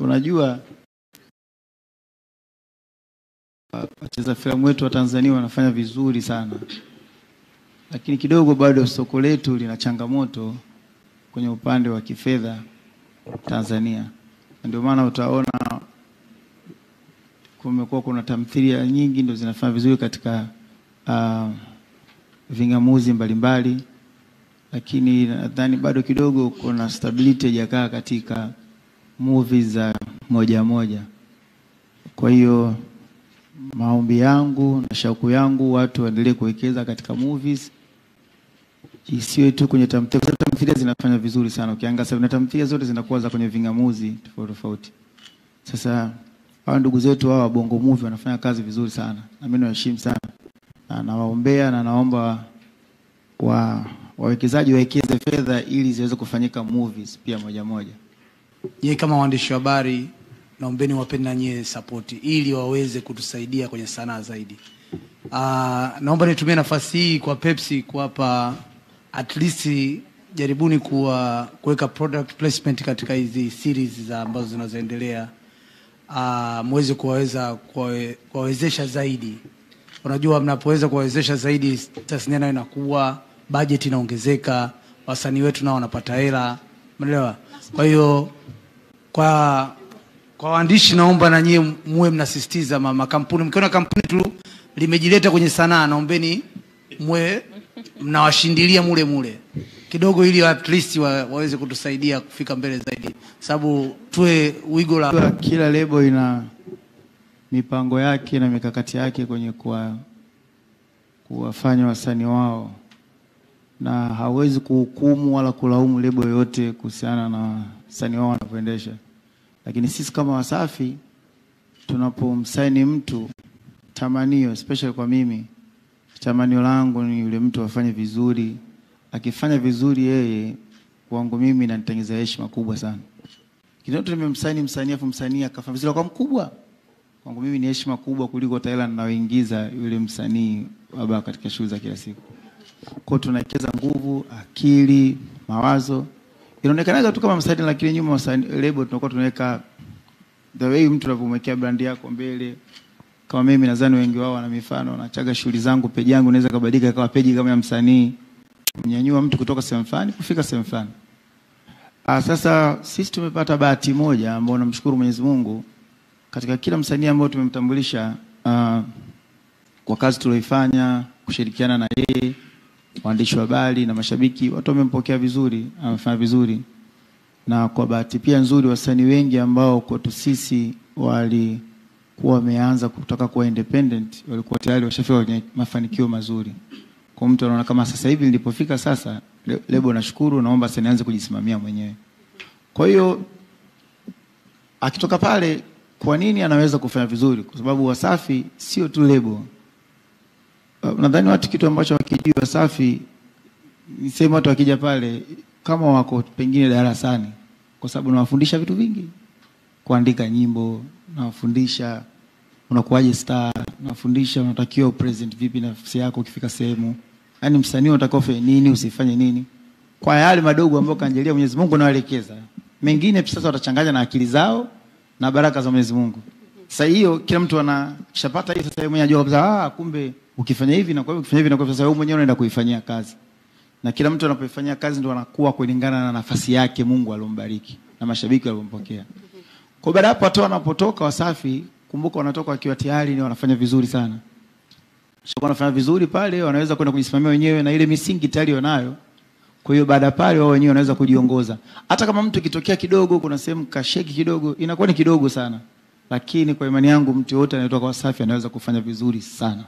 Unajua wacheza filamu wetu wa Tanzania wanafanya vizuri sana, lakini kidogo bado soko letu lina changamoto kwenye upande wa kifedha Tanzania. Ndio maana utaona kumekuwa kuna tamthilia nyingi ndio zinafanya vizuri katika vingamuzi mbalimbali, lakini nadhani bado kidogo kuna stability haijakaa katika movies za moja moja. Kwa hiyo maombi yangu na shauku yangu watu waendelee kuwekeza katika movies, isiwe tu kwenye tamthilia. Tamthilia zinafanya vizuri sana, ukiangalia tamthilia zote zinakuwa za kwenye vingamuzi tofauti tofauti. Sasa hao ndugu zetu hao Bongo Movie wanafanya kazi vizuri sana, na mimi nawaheshimu sana na nawaombea na naomba wawekezaji wawekeze fedha ili ziweze kufanyika movies pia moja moja. Yeye kama waandishi wa habari naombeni wapende na nyie support ili waweze kutusaidia kwenye sanaa zaidi. Naomba nitumie nafasi hii kwa Pepsi kuwapa at least jaribuni kuweka product placement katika hizi series za ambazo zinazoendelea. Muweze kuwawezesha zaidi. Unajua mnapoweza kuwawezesha zaidi tasnia nayo inakuwa, budget inaongezeka, wasanii wetu nao wanapata hela. Umeelewa? Kwa hiyo kwa waandishi naomba na nyie muwe mnasisitiza makampuni, mkiona kampuni tu limejileta kwenye sanaa, naombeni muwe mnawashindilia mule kidogo ili at least waweze kutusaidia kufika mbele zaidi, sababu tuwe wigo la kila lebo ina mipango yake na mikakati yake kwenye kuwafanya wasanii wao, na hawezi kuhukumu wala kulaumu lebo yote kuhusiana na wasanii wao wanapoendesha. Lakini sisi kama Wasafi tunapomsaini mtu, tamanio especially kwa mimi, tamanio langu ni yule mtu afanye vizuri. Akifanya vizuri yeye, kwangu mimi inanitengeneza heshima kubwa sana. Kidogo nimemsaini msanii afu msanii akafanya vizuri kwa mkubwa, kwangu mimi ni heshima kubwa kuliko hela ninayoingiza yule msanii baba katika shughuli za kila siku. Kwa tunawekeza nguvu, akili, mawazo. Inaonekana tu kama msanii, lakini nyuma lebo tunakuwa tunaweka the way mtu anapomwekea brand yako mbele. Kama mimi nadhani wengi wao wana mifano, nachaga shughuli zangu, page yangu inaweza kubadilika ikawa page kama ya msanii, mnyanyua mtu kutoka sehemu fulani kufika sehemu fulani. Sasa sisi tumepata bahati moja ambayo namshukuru Mwenyezi Mungu, katika kila msanii ambao tumemtambulisha kwa kazi tulioifanya kushirikiana na yeye, waandishi wa habari na mashabiki, watu wamempokea vizuri, amefanya vizuri. Na kwa bahati pia nzuri wasanii wengi ambao kwetu sisi walikuwa wameanza kutaka kuwa independent walikuwa tayari washafika kwenye mafanikio mazuri. Kwa mtu anaona kama sasa hivi nilipofika sasa, lebo nashukuru, naomba sasa nianze kujisimamia mwenyewe. Kwa hiyo akitoka pale, kwa nini anaweza kufanya vizuri? Kwa sababu Wasafi sio tu lebo. Nadhani watu kitu ambacho wakijua Wasafi, nisema watu wakija pale kama wako pengine darasani, kwa sababu nawafundisha vitu vingi. Kuandika nyimbo, nawafundisha unakuwaje star, nawafundisha unatakiwa present vipi nafsi yako ukifika sehemu. Yaani msanii unatakiwa ufanye nini, usifanye nini. Kwa yale madogo ambayo kanjalia Mwenyezi Mungu anawaelekeza. Mengine sasa watachanganya na akili zao na baraka za Mwenyezi Mungu. Sasa hiyo kila mtu anashapata hiyo, sasa yeye mwenyewe anajua kabisa kumbe ukifanya hivi na kwa hiyo ukifanya hivi na kwa sasa wewe mwenyewe unaenda kuifanyia kazi. Na kila mtu anapoifanyia kazi ndio anakuwa kulingana na nafasi yake Mungu alombariki na mashabiki walompokea. Kwa baada hapo watu wanapotoka Wasafi, kumbuka wanatoka wakiwa tayari ni wanafanya vizuri sana. Sio wanafanya vizuri pale, wanaweza kwenda kujisimamia wenyewe na ile misingi tayari wanayo. Kwa hiyo baada pale wao wenyewe wanaweza kujiongoza. Hata kama mtu kitokea kidogo, kuna sehemu kasheki kidogo, inakuwa ni kidogo sana. Lakini kwa imani yangu mtu yote anayetoka Wasafi anaweza kufanya vizuri sana.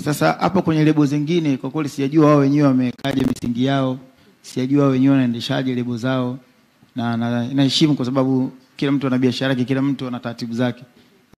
Sasa hapo kwenye lebo zingine kwa kweli sijajua wao wenyewe wamekaje misingi yao, sijajua wao wenyewe wanaendeshaje lebo zao, na naheshimu kwa sababu kila mtu ana biashara yake, kila mtu ana taratibu zake.